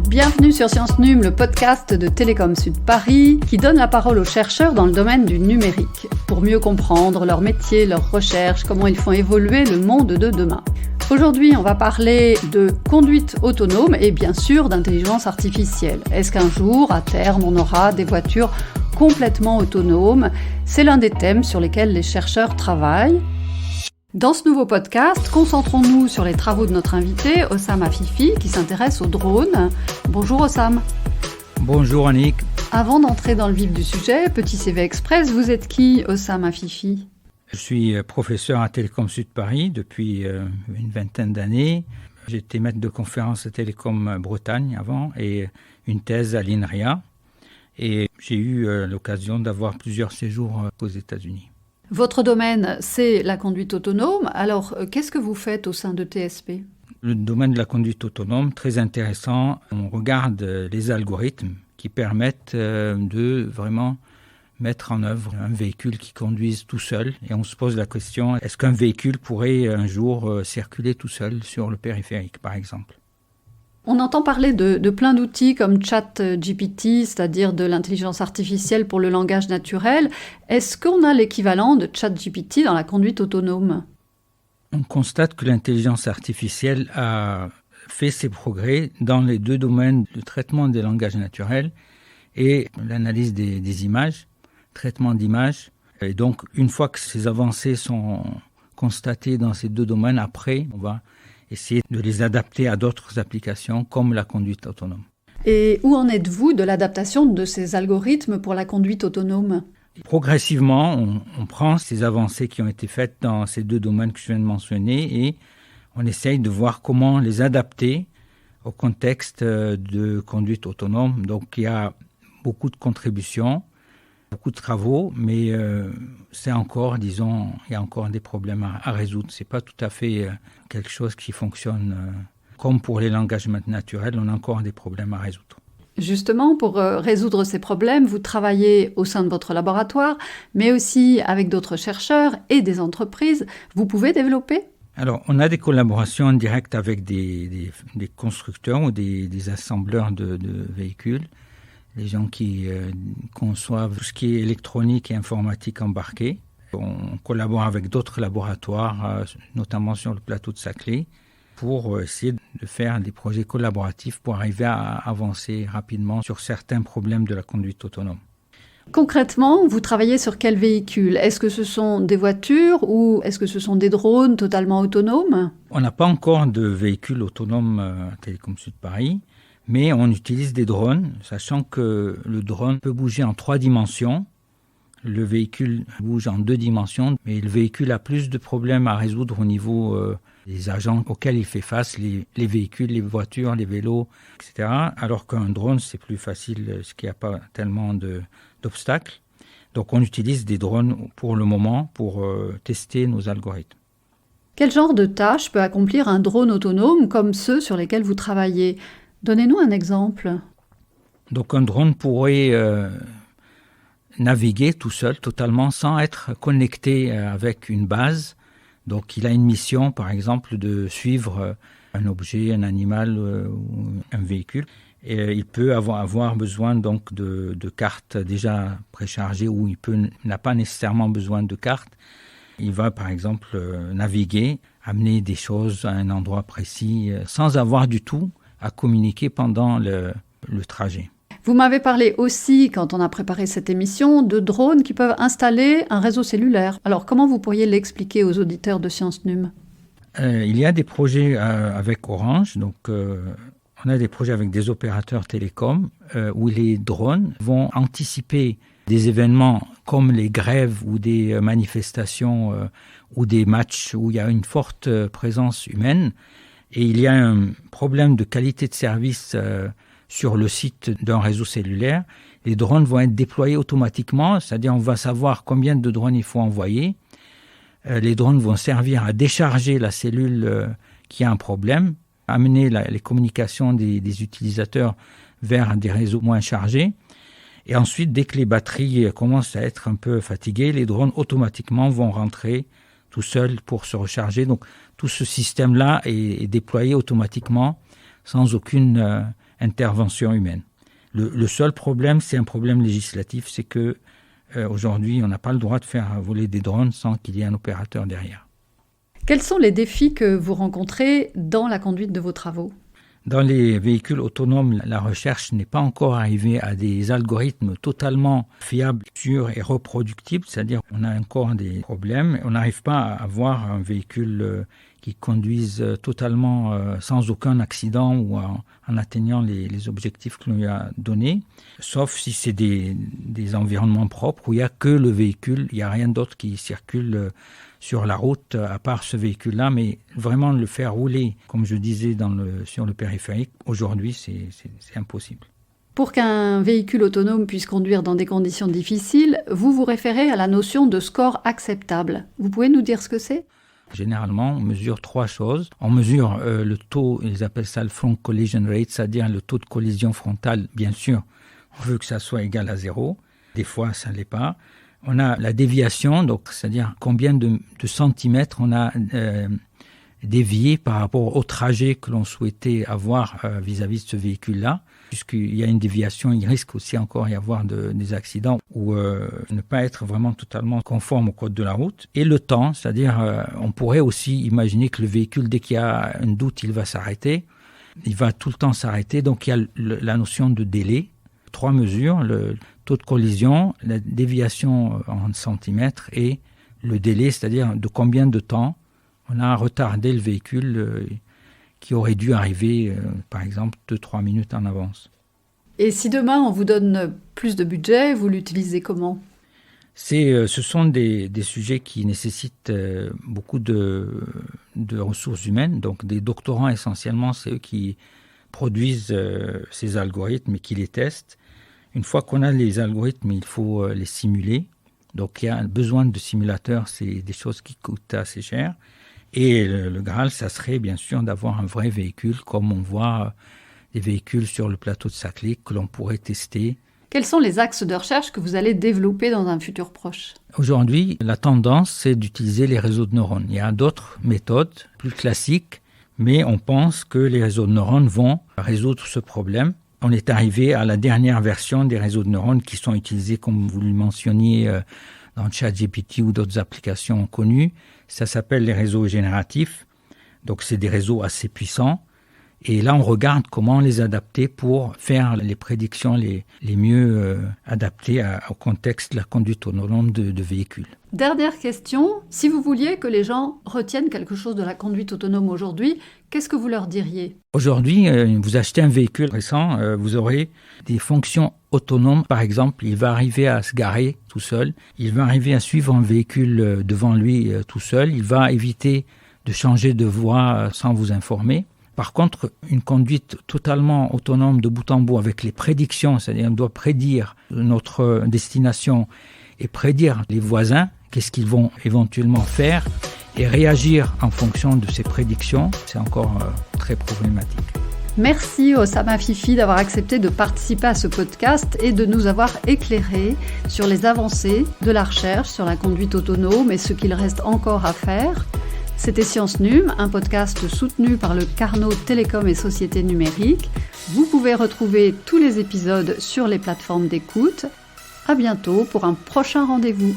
Bienvenue sur Science Num, le podcast de Télécom Sud Paris qui donne la parole aux chercheurs dans le domaine du numérique pour mieux comprendre leur métier, leurs recherches, comment ils font évoluer le monde de demain. Aujourd'hui, on va parler de conduite autonome et bien sûr d'intelligence artificielle. Est-ce qu'un jour, à terme, on aura des voitures complètement autonomes ? C'est l'un des thèmes sur lesquels les chercheurs travaillent. Dans ce nouveau podcast, concentrons-nous sur les travaux de notre invité, Hossam Afifi, qui s'intéresse aux drones. Bonjour Hossam. Bonjour Annick. Avant d'entrer dans le vif du sujet, petit CV express, vous êtes qui, Hossam Afifi ? Je suis professeur à Télécom Sud Paris depuis une vingtaine d'années. J'étais maître de conférence à Télécom Bretagne avant et une thèse à l'INRIA. Et j'ai eu l'occasion d'avoir plusieurs séjours aux États-Unis. Votre domaine, c'est la conduite autonome. Alors, qu'est-ce que vous faites au sein de TSP ? Le domaine de la conduite autonome, très intéressant. On regarde les algorithmes qui permettent de vraiment mettre en œuvre un véhicule qui conduise tout seul. Et on se pose la question, est-ce qu'un véhicule pourrait un jour circuler tout seul sur le périphérique, par exemple ? On entend parler de plein d'outils comme ChatGPT, c'est-à-dire de l'intelligence artificielle pour le langage naturel. Est-ce qu'on a l'équivalent de ChatGPT dans la conduite autonome ? On constate que l'intelligence artificielle a fait ses progrès dans les deux domaines, le traitement des langages naturels et l'analyse des images, traitement d'images. Et donc, une fois que ces avancées sont constatées dans ces deux domaines, après, on va essayer de les adapter à d'autres applications comme la conduite autonome. Et où en êtes-vous de l'adaptation de ces algorithmes pour la conduite autonome ? Progressivement, on prend ces avancées qui ont été faites dans ces deux domaines que je viens de mentionner et on essaye de voir comment les adapter au contexte de conduite autonome. Donc il y a beaucoup de contributions, beaucoup de travaux, mais c'est encore, disons, il y a encore des problèmes à résoudre. C'est pas tout à fait quelque chose qui fonctionne comme pour les langages naturels. On a encore des problèmes à résoudre. Justement, pour résoudre ces problèmes, vous travaillez au sein de votre laboratoire, mais aussi avec d'autres chercheurs et des entreprises. Vous pouvez développer ? Alors, on a des collaborations en direct avec des constructeurs ou des assembleurs de véhicules. Les gens qui conçoivent tout ce qui est électronique et informatique embarquée. On collabore avec d'autres laboratoires, notamment sur le plateau de Saclay, pour essayer de faire des projets collaboratifs pour arriver à avancer rapidement sur certains problèmes de la conduite autonome. Concrètement, vous travaillez sur quel véhicule ? Est-ce que ce sont des voitures ou est-ce que ce sont des drones totalement autonomes ? On n'a pas encore de véhicule autonome à Télécom Sud Paris. Mais on utilise des drones, sachant que le drone peut bouger en 3 dimensions. Le véhicule bouge en 2 dimensions, mais le véhicule a plus de problèmes à résoudre au niveau des agents auxquels il fait face, les véhicules, les voitures, les vélos, etc. Alors qu'un drone, c'est plus facile, parce qu'il n'y a pas tellement d'obstacles. Donc on utilise des drones pour le moment pour tester nos algorithmes. Quel genre de tâches peut accomplir un drone autonome comme ceux sur lesquels vous travaillez ? Donnez-nous un exemple. Donc un drone pourrait naviguer tout seul, totalement, sans être connecté avec une base. Donc il a une mission, par exemple, de suivre un objet, un animal ou un véhicule. Et il peut avoir besoin donc de cartes déjà préchargées ou il n'a pas nécessairement besoin de cartes. Il va, par exemple, naviguer, amener des choses à un endroit précis sans avoir du tout à communiquer pendant le trajet. Vous m'avez parlé aussi, quand on a préparé cette émission, de drones qui peuvent installer un réseau cellulaire. Alors, comment vous pourriez l'expliquer aux auditeurs de Science Num ? Il y a des projets avec Orange, donc on a des projets avec des opérateurs télécoms où les drones vont anticiper des événements comme les grèves ou des manifestations ou des matchs où il y a une forte présence humaine. Et il y a un problème de qualité de service sur le site d'un réseau cellulaire. Les drones vont être déployés automatiquement, c'est-à-dire on va savoir combien de drones il faut envoyer. Les drones vont servir à décharger la cellule qui a un problème, amener les communications des utilisateurs vers des réseaux moins chargés. Et ensuite, dès que les batteries commencent à être un peu fatiguées, les drones automatiquement vont rentrer tout seul pour se recharger. Donc tout ce système-là est déployé automatiquement sans aucune intervention humaine. Le seul problème, c'est un problème législatif, c'est que aujourd'hui, on n'a pas le droit de faire voler des drones sans qu'il y ait un opérateur derrière. Quels sont les défis que vous rencontrez dans la conduite de vos travaux ? Dans les véhicules autonomes, la recherche n'est pas encore arrivée à des algorithmes totalement fiables, sûrs et reproductibles, c'est-à-dire qu'on a encore des problèmes. On n'arrive pas à avoir un véhicule qui conduise totalement sans aucun accident ou en atteignant les objectifs que l'on lui a donnés, sauf si c'est des environnements propres où il n'y a que le véhicule, il n'y a rien d'autre qui circule sur la route à part ce véhicule-là, mais vraiment le faire rouler, comme je disais, sur le périphérique, aujourd'hui, c'est impossible. Pour qu'un véhicule autonome puisse conduire dans des conditions difficiles, vous vous référez à la notion de score acceptable. Vous pouvez nous dire ce que c'est ? Généralement, on mesure 3 choses. On mesure le taux, ils appellent ça le front collision rate, c'est-à-dire le taux de collision frontale. Bien sûr, on veut que ça soit égal à 0. Des fois, ça ne l'est pas. On a la déviation, donc c'est-à-dire combien de centimètres on a dévié par rapport au trajet que l'on souhaitait avoir vis-à-vis de ce véhicule-là. Puisqu'il y a une déviation, il risque aussi encore y avoir des accidents ou ne pas être vraiment totalement conforme au code de la route. Et le temps, c'est-à-dire on pourrait aussi imaginer que le véhicule, dès qu'il y a un doute, il va s'arrêter. Il va tout le temps s'arrêter, donc il y a la notion de délai. 3 mesures, le taux de collision, la déviation en centimètres et le délai, c'est-à-dire de combien de temps on a retardé le véhicule qui aurait dû arriver, par exemple, 2-3 minutes en avance. Et si demain on vous donne plus de budget, vous l'utilisez comment ? Ce sont des sujets qui nécessitent beaucoup de ressources humaines. Donc des doctorants essentiellement, c'est eux qui produisent ces algorithmes et qui les testent. Une fois qu'on a les algorithmes, il faut les simuler. Donc il y a besoin de simulateurs, c'est des choses qui coûtent assez cher. Et le Graal, ça serait bien sûr d'avoir un vrai véhicule, comme on voit des véhicules sur le plateau de Saclay que l'on pourrait tester. Quels sont les axes de recherche que vous allez développer dans un futur proche ? Aujourd'hui, la tendance, c'est d'utiliser les réseaux de neurones. Il y a d'autres méthodes plus classiques, mais on pense que les réseaux de neurones vont résoudre ce problème. On est arrivé à la dernière version des réseaux de neurones qui sont utilisés, comme vous le mentionniez, dans ChatGPT ou d'autres applications connues. Ça s'appelle les réseaux génératifs. Donc, c'est des réseaux assez puissants. Et là, on regarde comment les adapter pour faire les prédictions les mieux adaptées au contexte de la conduite autonome de véhicules. Dernière question. Si vous vouliez que les gens retiennent quelque chose de la conduite autonome aujourd'hui, qu'est-ce que vous leur diriez ? Aujourd'hui, vous achetez un véhicule récent, vous aurez des fonctions autonomes. Par exemple, il va arriver à se garer tout seul. Il va arriver à suivre un véhicule devant lui tout seul. Il va éviter de changer de voie sans vous informer. Par contre, une conduite totalement autonome de bout en bout avec les prédictions, c'est-à-dire on doit prédire notre destination et prédire les voisins, qu'est-ce qu'ils vont éventuellement faire et réagir en fonction de ces prédictions, c'est encore très problématique. Merci Osama Fifi d'avoir accepté de participer à ce podcast et de nous avoir éclairé sur les avancées de la recherche sur la conduite autonome et ce qu'il reste encore à faire. C'était Science Num, un podcast soutenu par le Carnot Télécom et Sociétés Numériques. Vous pouvez retrouver tous les épisodes sur les plateformes d'écoute. À bientôt pour un prochain rendez-vous.